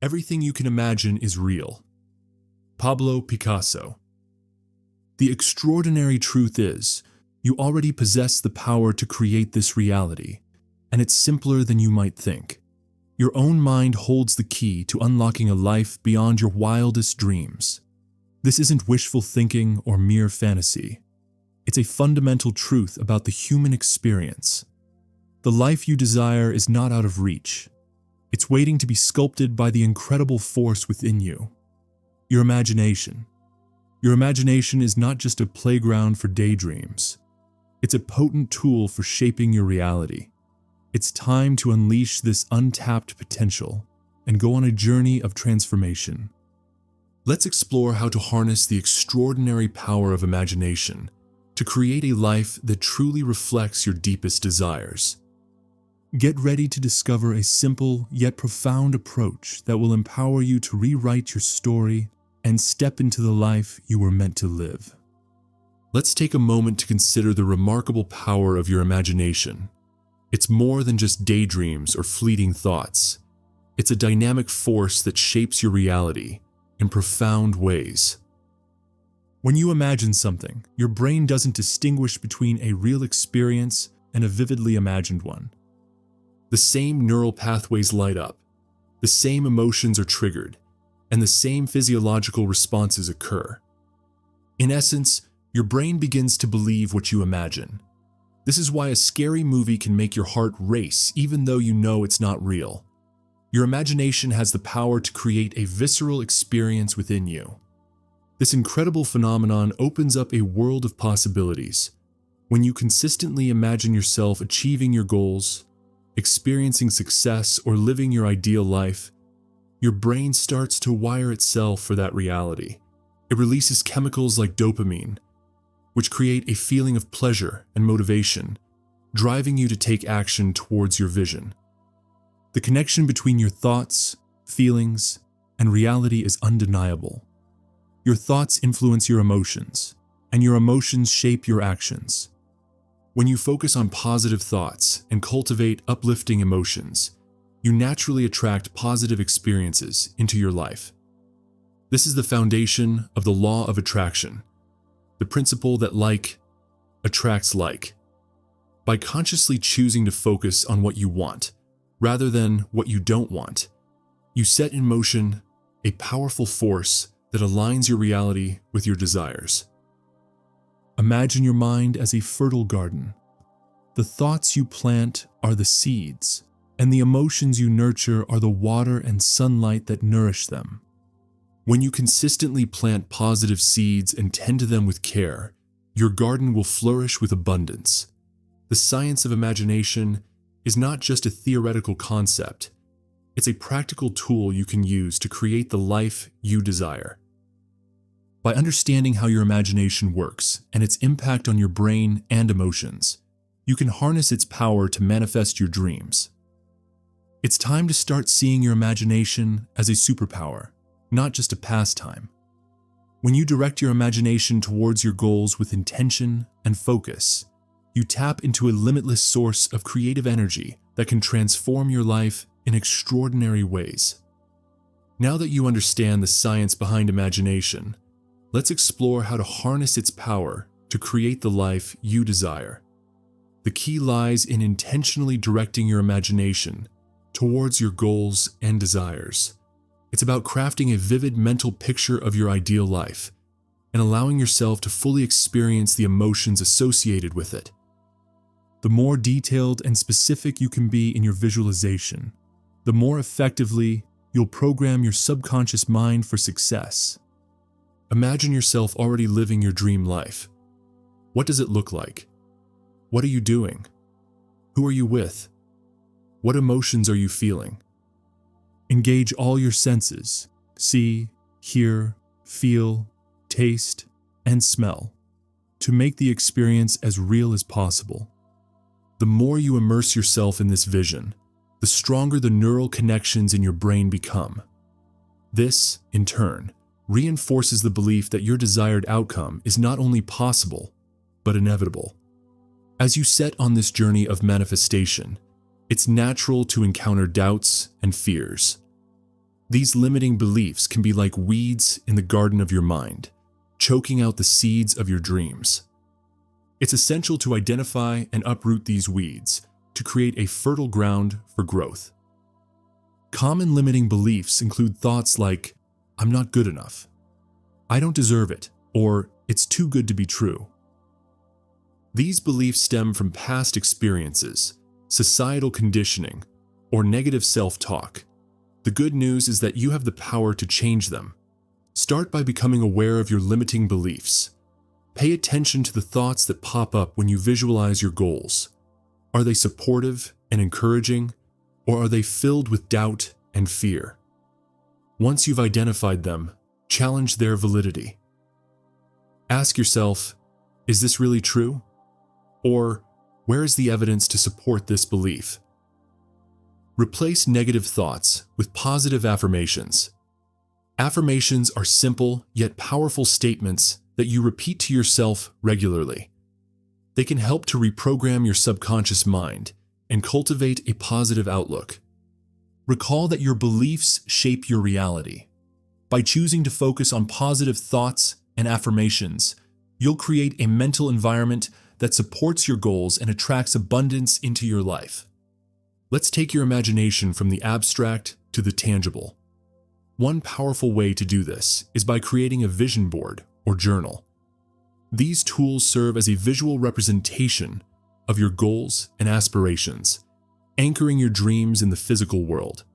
Everything you can imagine is real. Pablo Picasso. The extraordinary truth is, you already possess the power to create this reality, and it's simpler than you might think. Your own mind holds the key to unlocking a life beyond your wildest dreams. This isn't wishful thinking or mere fantasy. It's a fundamental truth about the human experience. The life you desire is not out of reach. It's waiting to be sculpted by the incredible force within you. Your imagination. Your imagination is not just a playground for daydreams. It's a potent tool for shaping your reality. It's time to unleash this untapped potential and go on a journey of transformation. Let's explore how to harness the extraordinary power of imagination to create a life that truly reflects your deepest desires. Get ready to discover a simple yet profound approach that will empower you to rewrite your story and step into the life you were meant to live. Let's take a moment to consider the remarkable power of your imagination. It's more than just daydreams or fleeting thoughts. It's a dynamic force that shapes your reality in profound ways. When you imagine something, your brain doesn't distinguish between a real experience and a vividly imagined one. The same neural pathways light up, the same emotions are triggered, and the same physiological responses occur. In essence, your brain begins to believe what you imagine. This is why a scary movie can make your heart race even though you know it's not real. Your imagination has the power to create a visceral experience within you. This incredible phenomenon opens up a world of possibilities. When you consistently imagine yourself achieving your goals, experiencing success, or living your ideal life, your brain starts to wire itself for that reality. It releases chemicals like dopamine, which create a feeling of pleasure and motivation, driving you to take action towards your vision. The connection between your thoughts, feelings, and reality is undeniable. Your thoughts influence your emotions, and your emotions shape your actions. When you focus on positive thoughts and cultivate uplifting emotions, you naturally attract positive experiences into your life. This is the foundation of the law of attraction, the principle that like attracts like. By consciously choosing to focus on what you want, rather than what you don't want, you set in motion a powerful force that aligns your reality with your desires. Imagine your mind as a fertile garden. The thoughts you plant are the seeds, and the emotions you nurture are the water and sunlight that nourish them. When you consistently plant positive seeds and tend to them with care, your garden will flourish with abundance. The science of imagination is not just a theoretical concept. It's a practical tool you can use to create the life you desire. By understanding how your imagination works and its impact on your brain and emotions, you can harness its power to manifest your dreams. It's time to start seeing your imagination as a superpower, not just a pastime. When you direct your imagination towards your goals with intention and focus, you tap into a limitless source of creative energy that can transform your life in extraordinary ways. Now that you understand the science behind imagination, let's explore how to harness its power to create the life you desire. The key lies in intentionally directing your imagination towards your goals and desires. It's about crafting a vivid mental picture of your ideal life and allowing yourself to fully experience the emotions associated with it. The more detailed and specific you can be in your visualization, the more effectively you'll program your subconscious mind for success. Imagine yourself already living your dream life. What does it look like? What are you doing? Who are you with? What emotions are you feeling? Engage all your senses: see, hear, feel, taste, and smell, to make the experience as real as possible. The more you immerse yourself in this vision, the stronger the neural connections in your brain become. This, in turn, reinforces the belief that your desired outcome is not only possible, but inevitable. As you set on this journey of manifestation, it's natural to encounter doubts and fears. These limiting beliefs can be like weeds in the garden of your mind, choking out the seeds of your dreams. It's essential to identify and uproot these weeds to create a fertile ground for growth. Common limiting beliefs include thoughts like, "I'm not good enough," "I don't deserve it," or "it's too good to be true." These beliefs stem from past experiences, societal conditioning, or negative self-talk. The good news is that you have the power to change them. Start by becoming aware of your limiting beliefs. Pay attention to the thoughts that pop up when you visualize your goals. Are they supportive and encouraging, or are they filled with doubt and fear? Once you've identified them, challenge their validity. Ask yourself, is this really true? Or, where is the evidence to support this belief? Replace negative thoughts with positive affirmations. Affirmations are simple yet powerful statements that you repeat to yourself regularly. They can help to reprogram your subconscious mind and cultivate a positive outlook. Recall that your beliefs shape your reality. By choosing to focus on positive thoughts and affirmations, you'll create a mental environment that supports your goals and attracts abundance into your life. Let's take your imagination from the abstract to the tangible. One powerful way to do this is by creating a vision board or journal. These tools serve as a visual representation of your goals and aspirations, anchoring your dreams in the physical world.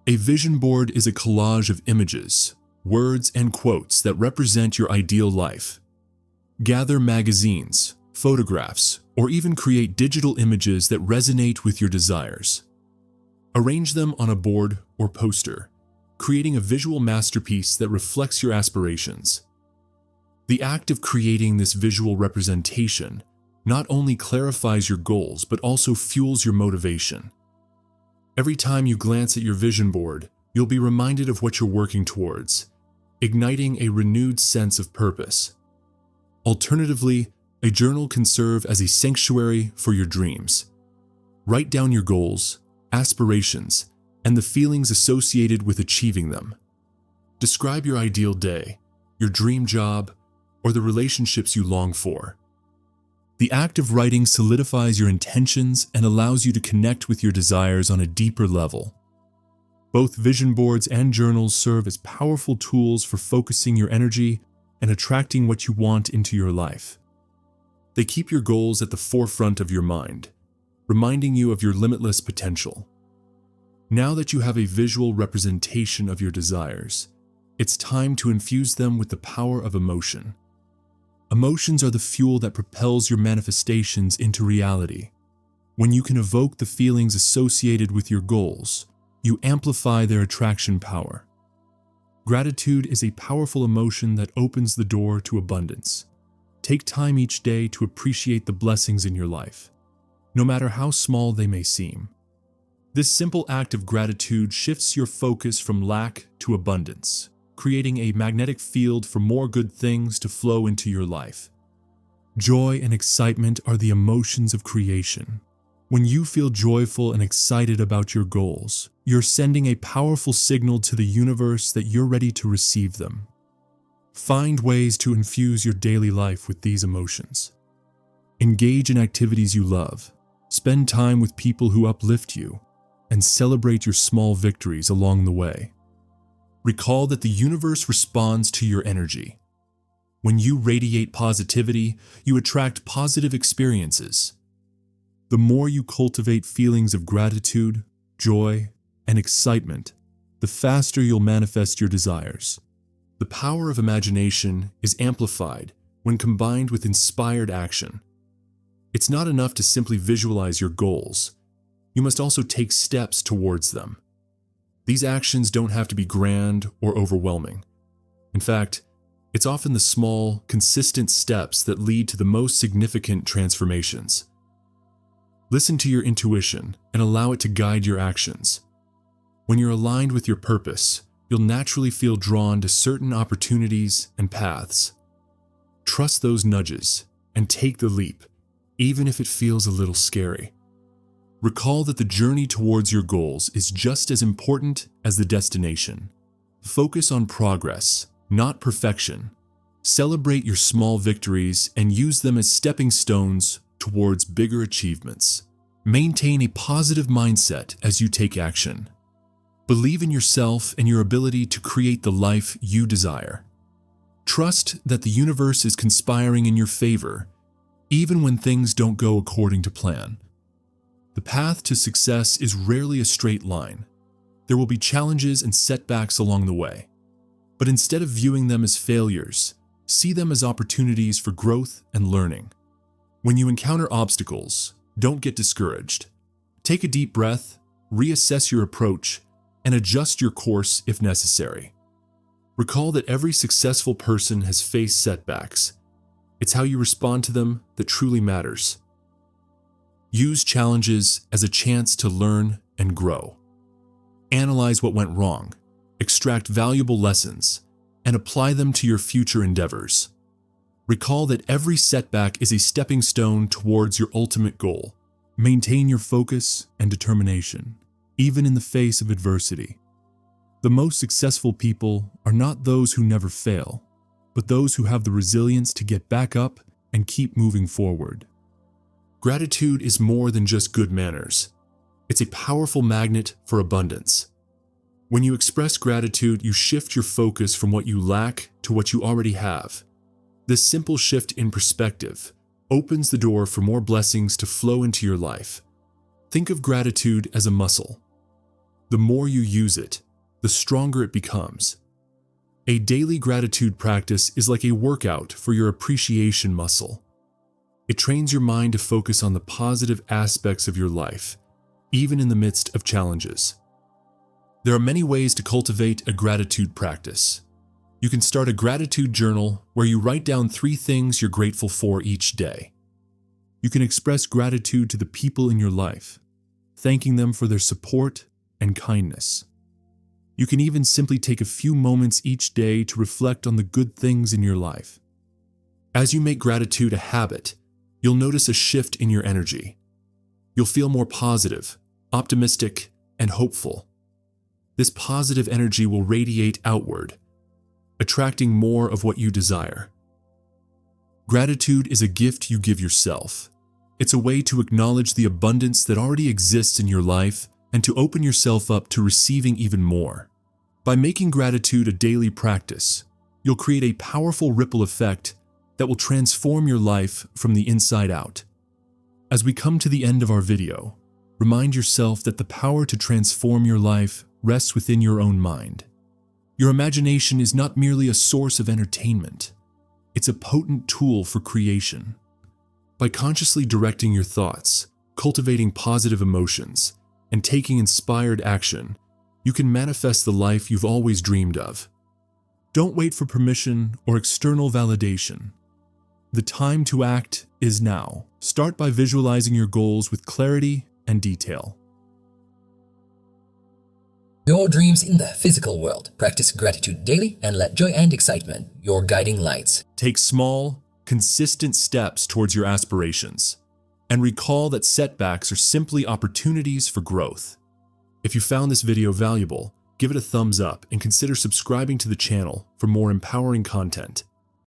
A vision board is a collage of images, words, and quotes that represent your ideal life. Gather magazines, photographs, or even create digital images that resonate with your desires. Arrange them on a board or poster, creating a visual masterpiece that reflects your aspirations. The act of creating this visual representation not only clarifies your goals but also fuels your motivation. Every time you glance at your vision board, you'll be reminded of what you're working towards, igniting a renewed sense of purpose. Alternatively, a journal can serve as a sanctuary for your dreams. Write down your goals, aspirations, and the feelings associated with achieving them. Describe your ideal day, your dream job, or the relationships you long for. The act of writing solidifies your intentions and allows you to connect with your desires on a deeper level. Both vision boards and journals serve as powerful tools for focusing your energy and attracting what you want into your life. They keep your goals at the forefront of your mind, reminding you of your limitless potential. Now that you have a visual representation of your desires, it's time to infuse them with the power of emotion. Emotions are the fuel that propels your manifestations into reality. When you can evoke the feelings associated with your goals, you amplify their attraction power. Gratitude is a powerful emotion that opens the door to abundance. Take time each day to appreciate the blessings in your life, no matter how small they may seem. This simple act of gratitude shifts your focus from lack to abundance, creating a magnetic field for more good things to flow into your life. Joy and excitement are the emotions of creation. When you feel joyful and excited about your goals, you're sending a powerful signal to the universe that you're ready to receive them. Find ways to infuse your daily life with these emotions. Engage in activities you love, spend time with people who uplift you, and celebrate your small victories along the way. Recall that the universe responds to your energy. When you radiate positivity, you attract positive experiences. The more you cultivate feelings of gratitude, joy, and excitement, the faster you'll manifest your desires. The power of imagination is amplified when combined with inspired action. It's not enough to simply visualize your goals. You must also take steps towards them. These actions don't have to be grand or overwhelming. In fact, it's often the small, consistent steps that lead to the most significant transformations. Listen to your intuition and allow it to guide your actions. When you're aligned with your purpose, you'll naturally feel drawn to certain opportunities and paths. Trust those nudges and take the leap, even if it feels a little scary. Recall that the journey towards your goals is just as important as the destination. Focus on progress, not perfection. Celebrate your small victories and use them as stepping stones towards bigger achievements. Maintain a positive mindset as you take action. Believe in yourself and your ability to create the life you desire. Trust that the universe is conspiring in your favor, even when things don't go according to plan. The path to success is rarely a straight line. There will be challenges and setbacks along the way. But instead of viewing them as failures, see them as opportunities for growth and learning. When you encounter obstacles, don't get discouraged. Take a deep breath, reassess your approach, and adjust your course if necessary. Recall that every successful person has faced setbacks. It's how you respond to them that truly matters. Use challenges as a chance to learn and grow. Analyze what went wrong, extract valuable lessons, and apply them to your future endeavors. Recall that every setback is a stepping stone towards your ultimate goal. Maintain your focus and determination, even in the face of adversity. The most successful people are not those who never fail, but those who have the resilience to get back up and keep moving forward. Gratitude is more than just good manners. It's a powerful magnet for abundance. When you express gratitude, you shift your focus from what you lack to what you already have. This simple shift in perspective opens the door for more blessings to flow into your life. Think of gratitude as a muscle. The more you use it, the stronger it becomes. A daily gratitude practice is like a workout for your appreciation muscle. It trains your mind to focus on the positive aspects of your life, even in the midst of challenges. There are many ways to cultivate a gratitude practice. You can start a gratitude journal where you write down 3 things you're grateful for each day. You can express gratitude to the people in your life, thanking them for their support and kindness. You can even simply take a few moments each day to reflect on the good things in your life. As you make gratitude a habit, you'll notice a shift in your energy. You'll feel more positive, optimistic, and hopeful. This positive energy will radiate outward, attracting more of what you desire. Gratitude is a gift you give yourself. It's a way to acknowledge the abundance that already exists in your life and to open yourself up to receiving even more. By making gratitude a daily practice, you'll create a powerful ripple effect that will transform your life from the inside out. As we come to the end of our video, remind yourself that the power to transform your life rests within your own mind. Your imagination is not merely a source of entertainment. It's a potent tool for creation. By consciously directing your thoughts, cultivating positive emotions, and taking inspired action, you can manifest the life you've always dreamed of. Don't wait for permission or external validation. The time to act is now. Start by visualizing your goals with clarity and detail. Your dreams in the physical world. Practice gratitude daily and let joy and excitement your guiding lights. Take small, consistent steps towards your aspirations, and recall that setbacks are simply opportunities for growth. If you found this video valuable, give it a thumbs up and consider subscribing to the channel for more empowering content.